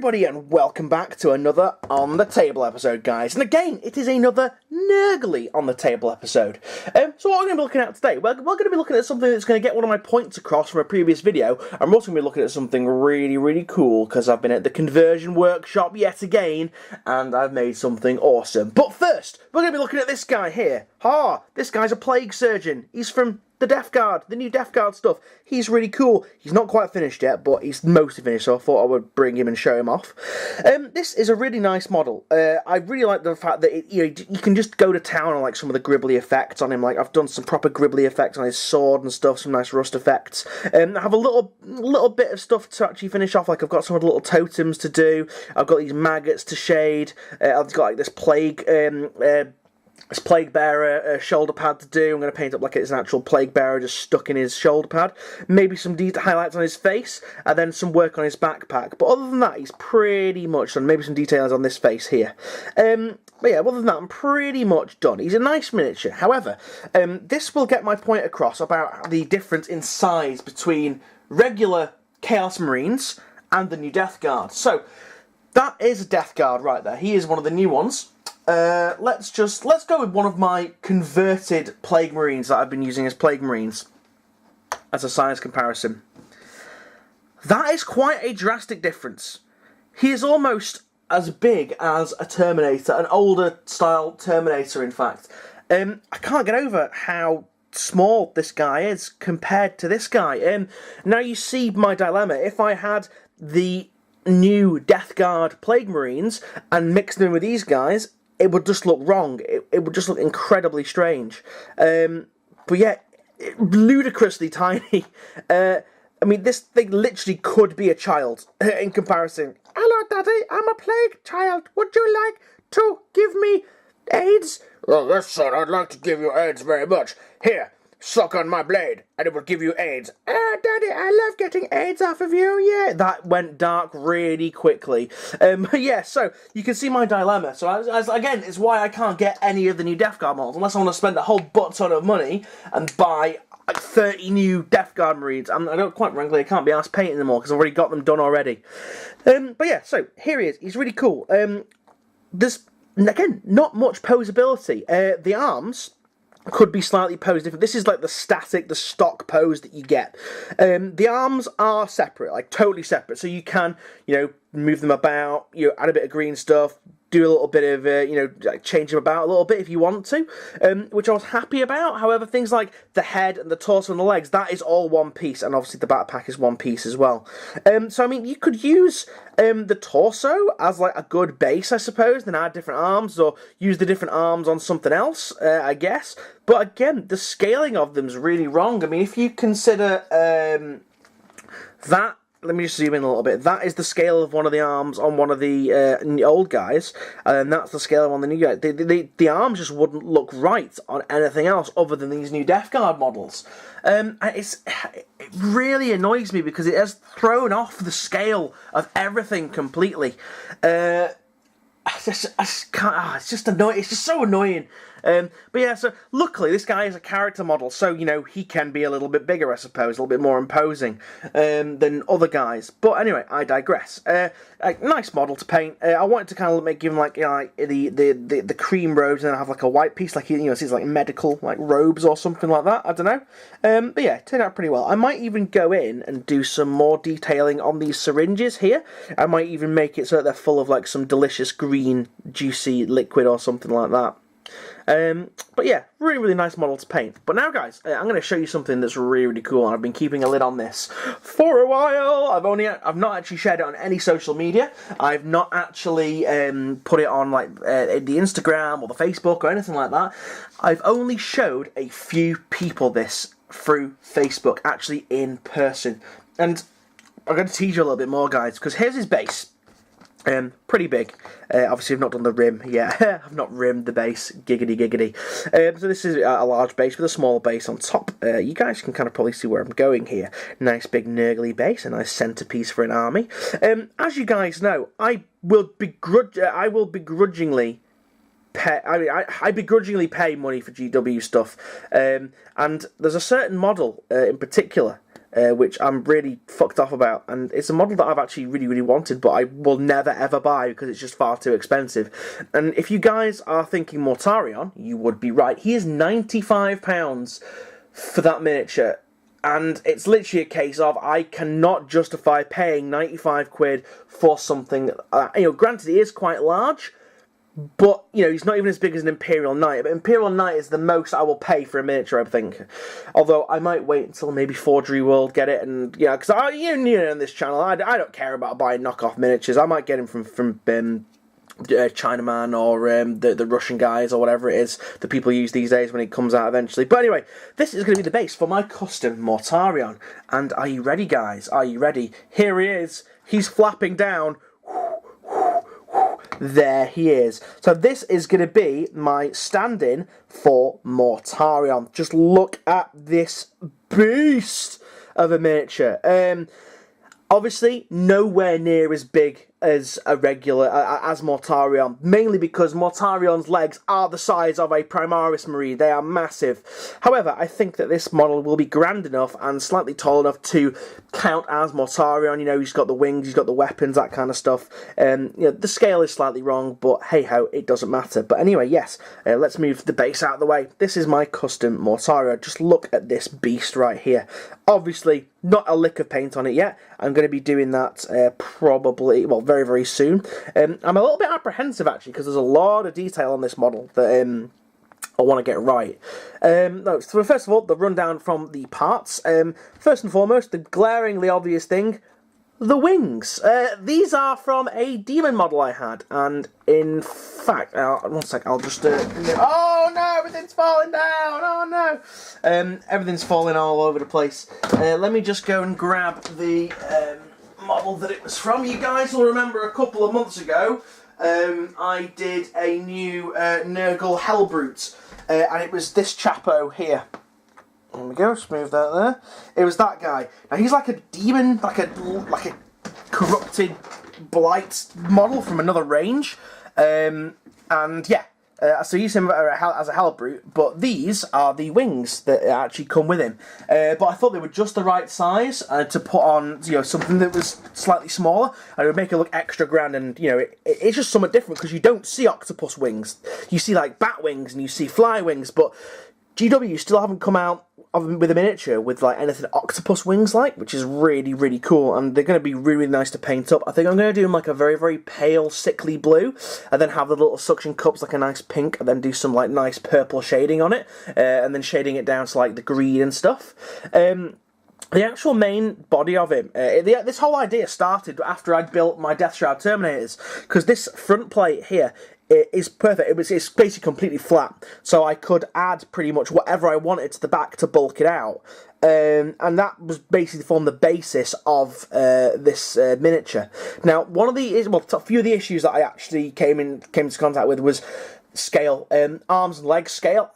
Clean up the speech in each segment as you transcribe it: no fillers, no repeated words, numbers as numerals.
everybody, and welcome back to another On The Table episode, guys. And again, it is another Nurgly On The Table episode. So what we're going to be looking at today, we're going to be looking at something that's going to get one of my points across from a previous video. I'm also going to be looking at something really cool, because I've been at the conversion workshop yet again, and I've made something awesome. But first, we're going to be looking at this guy here. This guy's a plague surgeon. He's from the Death Guard, the new Death Guard stuff. He's really cool. He's not quite finished yet, but he's mostly finished, so I thought I would bring him and show him off. This is a really nice model. I really like the fact that you can just go to town on like some of the gribbly effects on him. Like I've done some proper gribbly effects on his sword and stuff, some nice rust effects. I have a little bit of stuff to actually finish off. Like I've got some of the little totems to do. I've got these maggots to shade. I've got like this plague bearer shoulder pad to do. I'm going to paint up like it's an actual plague bearer just stuck in his shoulder pad. Maybe some highlights on his face, and then some work on his backpack. But other than that, he's pretty much done. Maybe some details on this face here. But yeah, other than that, I'm pretty much done. He's a nice miniature. However, this will get my point across about the difference in size between regular Chaos Marines and the new Death Guard. So, that is a Death Guard right there. He is one of the new ones. Let's go with one of my converted Plague Marines that I've been using as Plague Marines as a size comparison. That is quite a drastic difference. He is almost as big as a Terminator, an older style Terminator in fact. I can't get over how small this guy is compared to this guy. Now you see my dilemma. If I had the new Death Guard Plague Marines and mixed them with these guys, it would just look wrong. It would just look incredibly strange. But yeah, ludicrously tiny. I mean, this thing literally could be a child in comparison. Hello, Daddy. I'm a plague child. Would you like to give me AIDS? Oh, yes, son. I'd like to give you AIDS very much. Here, suck on my blade, and it will give you AIDS. Daddy, I love getting AIDS off of you, yeah. That went dark really quickly. Yeah, so, you can see my dilemma. So, again, it's why I can't get any of the new Death Guard models, unless I want to spend a whole butt ton of money and buy like 30 new Death Guard Marines. I don't quite frankly, I can't be asked painting them all, because I've already got them done already. But yeah, so, here he is. He's really cool. There's, again, not much posability. The arms could be slightly posed different. This is like the stock pose that you get. The arms are separate, like totally separate. So you can, move them about, add a bit of green stuff, do a little bit of, like change them about a little bit if you want to, which I was happy about. However, things like the head and the torso and the legs, that is all one piece, and obviously the backpack is one piece as well. So, I mean, you could use the torso as like a good base, I suppose, then add different arms, or use the different arms on something else, I guess. But again, the scaling of them is really wrong. I mean, if you consider that, let me just zoom in a little bit. That is the scale of one of the arms on one of the old guys, and that's the scale on the new guy. The arms just wouldn't look right on anything else other than these new Death Guard models. It really annoys me because it has thrown off the scale of everything completely. It's just annoying. It's just so annoying. But yeah, so luckily this guy is a character model, so he can be a little bit bigger, I suppose, a little bit more imposing than other guys. But anyway, I digress. A nice model to paint. I wanted to kind of give him like the cream robes, and then have like a white piece, like it's like medical like robes or something like that. I don't know. But yeah, it turned out pretty well. I might even go in and do some more detailing on these syringes here. I might even make it so that they're full of like some delicious green juicy liquid or something like that. But yeah, really nice model to paint. But now, guys, I'm going to show you something that's really cool, and I've been keeping a lid on this for a while. I've not actually shared it on any social media. I've not actually put it on like the Instagram or the Facebook or anything like that. I've only showed a few people this through Facebook, actually in person. And I'm going to tease you a little bit more, guys, because here's his base. Pretty big. Obviously I've not done the rim yet. I've not rimmed the base. Giggity. So this is a large base with a small base on top. You guys can kind of probably see where I'm going here. Nice big Nurgly base, a nice centerpiece for an army. As you guys know, I begrudgingly pay money for GW stuff. And there's a certain model in particular which I'm really fucked off about. And it's a model that I've actually really, really wanted, but I will never ever buy because it's just far too expensive. And if you guys are thinking Mortarion, you would be right. He is £95 for that miniature. And it's literally a case of I cannot justify paying 95 quid for something. Granted, he is quite large, but, he's not even as big as an Imperial Knight. But Imperial Knight is the most I will pay for a miniature, I think. Although, I might wait until maybe Forgery World get it. And, because on this channel, I don't care about buying knockoff miniatures. I might get him from Chinaman or the Russian guys or whatever it is that people use these days when it comes out eventually. But anyway, this is going to be the base for my custom Mortarion. And are you ready, guys? Are you ready? Here he is. He's flapping down. There he is. So this is going to be my stand-in for Mortarion. Just look at this beast of a miniature. Obviously, nowhere near as big as a regular, as Mortarion, mainly because Mortarion's legs are the size of a Primaris Marine. They are massive. However, I think that this model will be grand enough and slightly tall enough to count as Mortarion. He's got the wings, he's got the weapons, that kind of stuff. The scale is slightly wrong, but hey-ho, it doesn't matter. But anyway, yes, let's move the base out of the way. This is my custom Mortarion. Just look at this beast right here. Obviously, not a lick of paint on it yet. I'm going to be doing that probably, very, very soon. I'm a little bit apprehensive, actually, because there's a lot of detail on this model that I want to get right. So first of all, the rundown from the parts. First and foremost, the glaringly obvious thing, the wings. These are from a demon model I had, and in fact, one sec, I'll just oh no, everything's falling down, oh no! Everything's falling all over the place. Let me just go and grab the model that it was from. You guys will remember a couple of months ago, I did a new Nurgle Hellbrute, and it was this chapo here. There we go, smooth that there. It was that guy. Now he's like a demon, like a corrupted blight model from another range. And yeah, so use him as a Hellbrute, but these are the wings that actually come with him. But I thought they were just the right size to put on, something that was slightly smaller, and it would make it look extra grand. And it's just somewhat different because you don't see octopus wings. You see like bat wings and you see fly wings, but GW still haven't come out with a miniature with like anything octopus wings like, which is really, really cool, and they're going to be really, really nice to paint up. I think I'm going to do them like a very, very pale, sickly blue, and then have the little suction cups like a nice pink, and then do some like nice purple shading on it, and then shading it down to like the green and stuff. The actual main body of him, this whole idea started after I'd built my Death Shroud Terminators, because this front plate here, it is perfect. It's basically completely flat, so I could add pretty much whatever I wanted to the back to bulk it out, and that was basically formed the basis of this miniature. Now, a few of the issues that I actually came into contact with was scale, arms and legs scale.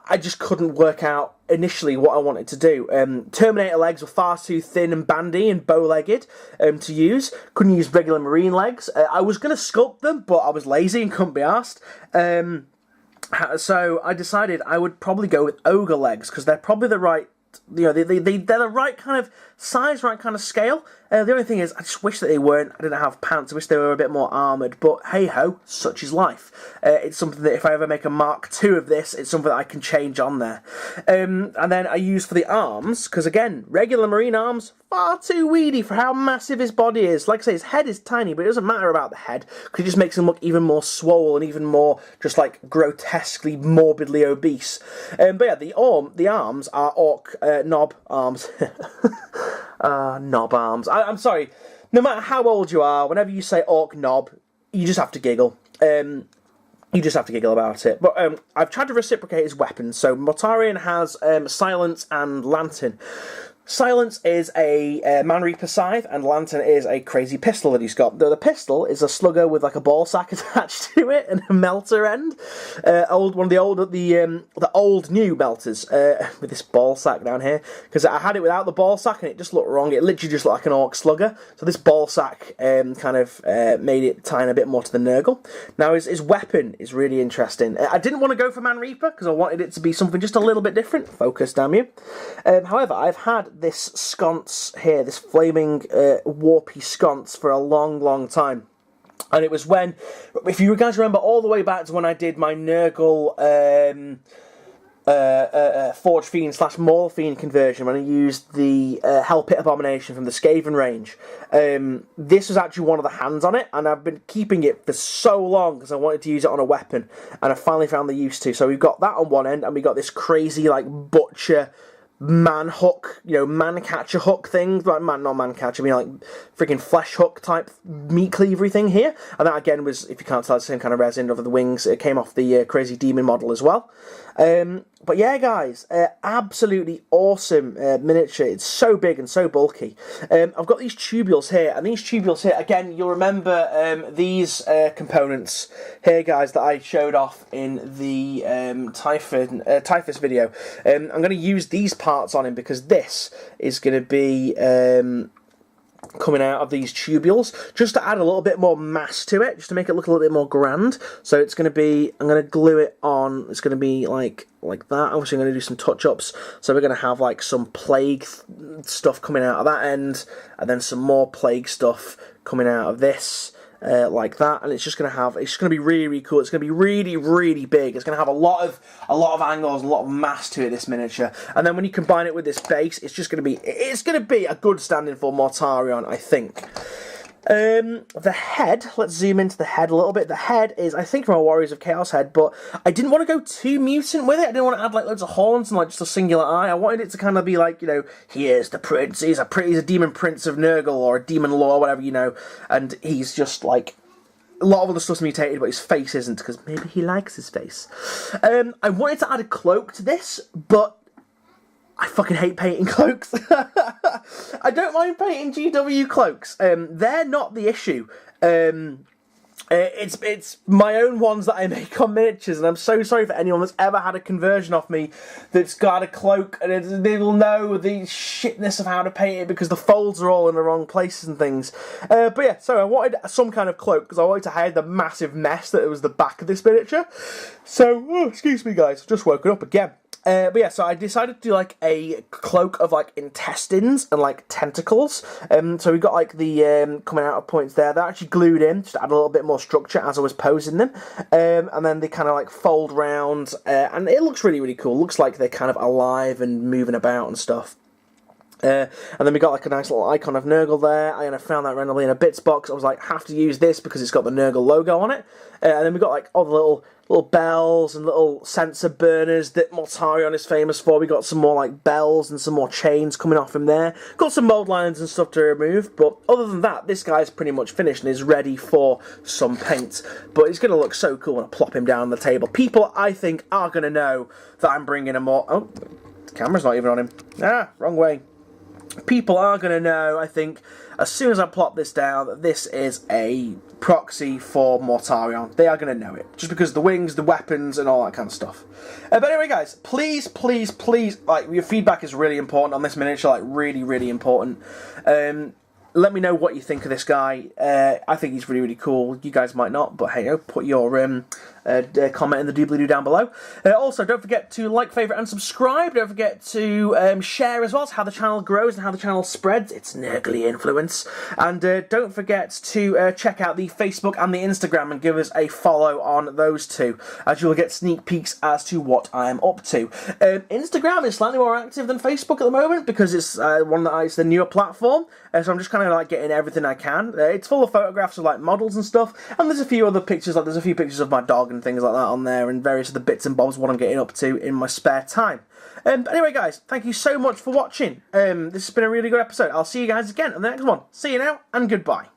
I just couldn't work out initially what I wanted to do. Terminator legs were far too thin and bandy and bow-legged to use. Couldn't use regular marine legs. I was going to sculpt them, but I was lazy and couldn't be arsed. So I decided I would probably go with ogre legs, because they're probably the right, they're the right kind of size, right kind of scale. The only thing is, I just wish that they weren't. I didn't have pants. I wish they were a bit more armoured. But hey-ho, such is life. It's something that if I ever make a Mark II of this, it's something that I can change on there. And then I use for the arms, because again, regular marine arms, far too weedy for how massive his body is. Like I say, his head is tiny, but it doesn't matter about the head, because it just makes him look even more swole and even more just like grotesquely, morbidly obese. But yeah, the arms are orc knob arms. Knob arms. I'm sorry, no matter how old you are, whenever you say orc knob, you just have to giggle. You just have to giggle about it. But I've tried to reciprocate his weapons. So Mortarion has Silence and Lantern. Silence is a Man Reaper scythe, and Lantern is a crazy pistol that he's got. The pistol is a slugger with like a ball sack attached to it and a melter end. One of the old new melters with this ball sack down here, because I had it without the ball sack and it just looked wrong. It literally just looked like an orc slugger. So this ball sack kind of made it tie in a bit more to the Nurgle. Now his weapon is really interesting. I didn't want to go for Man Reaper because I wanted it to be something just a little bit different. Focus, damn you. However, I've had this sconce here, this flaming warpy sconce, for a long, long time. And it was when, if you guys remember all the way back to when I did my Nurgle Forge Fiend / Maul Fiend conversion, when I used the Hell Pit Abomination from the Skaven range. This was actually one of the hands on it, and I've been keeping it for so long because I wanted to use it on a weapon, and I finally found the use to. So we've got that on one end, and we got this crazy like butcher man hook, man catcher hook thing, like not man catcher, I mean like freaking flesh hook type meat cleavery thing here. And that again was, if you can't tell, the same kind of resin over the wings. It came off the crazy demon model as well. But yeah, guys, absolutely awesome miniature. It's so big and so bulky. I've got these tubules here, and these tubules here, again, you'll remember these components here, guys, that I showed off in the Typhus video. I'm going to use these parts on him because this is going to be coming out of these tubules, just to add a little bit more mass to it, just to make it look a little bit more grand. So it's going to be, I'm going to glue it on, it's going to be like that. Obviously I'm going to do some touch-ups, so we're going to have like some plague stuff coming out of that end, and then some more plague stuff coming out of this, like that, and it's just going to be really, really cool. It's going to be really, really big. It's going to have a lot of angles, a lot of mass to it, this miniature. And then when you combine it with this base, it's going to be a good stand-in for Mortarion, I think. The head, let's zoom into the head a little bit. The head is, I think, from a Warriors of Chaos head, but I didn't want to go too mutant with it. I didn't want to add like loads of horns and like just a singular eye. I wanted it to kind of be like, here's the prince, he's a demon prince of Nurgle, or a demon lord, whatever, and he's just like, a lot of other stuff's mutated, but his face isn't, because maybe he likes his face. I wanted to add a cloak to this, but I fucking hate painting cloaks. I don't mind painting GW cloaks. They're not the issue. It's my own ones that I make on miniatures, and I'm so sorry for anyone that's ever had a conversion off me that's got a cloak, and they will know the shitness of how to paint it because the folds are all in the wrong places and things. But yeah, so I wanted some kind of cloak because I wanted to hide the massive mess that was the back of this miniature. So, excuse me guys, I've just woken up again. But yeah, so I decided to do like a cloak of like intestines and like tentacles. So we got like the coming out of points there. They're actually glued in just to add a little bit more structure as I was posing them. And then they kind of like fold round, and it looks really, really cool. It looks like they're kind of alive and moving about and stuff. And then we got like a nice little icon of Nurgle there. I found that randomly in a bits box. I was like, have to use this because it's got the Nurgle logo on it. And then we got like all the little bells and little sensor burners that Mortarion is famous for. We got some more like bells and some more chains coming off him there. Got some mold lines and stuff to remove, but other than that, this guy's pretty much finished and is ready for some paint. But it's going to look so cool when I plop him down on the table. People, I think, are going to know that I'm bringing him more. Oh, the camera's not even on him. Wrong way. People are going to know, I think, as soon as I plop this down, that this is a proxy for Mortarion. They are going to know it, just because of the wings, the weapons, and all that kind of stuff. But anyway, guys, please, please, please, like, your feedback is really important on this miniature, like, really, really important. Let me know what you think of this guy. I think he's really, really cool. You guys might not, but hey, put your comment in the doobly-doo down below. Also, don't forget to like, favourite, and subscribe. Don't forget to share as well. It's how the channel grows and how the channel spreads. It's Nurgly influence. And don't forget to check out the Facebook and the Instagram and give us a follow on those two, as you'll get sneak peeks as to what I'm up to. Instagram is slightly more active than Facebook at the moment because it's it's the newer platform. So I'm just kind of like getting everything I can. It's full of photographs of like models and stuff, and there's a few other pictures. Like there's a few pictures of my dog and things like that on there, and various other bits and bobs what I'm getting up to in my spare time. But anyway, guys, thank you so much for watching. This has been a really good episode. I'll see you guys again on the next one. See you now, and goodbye.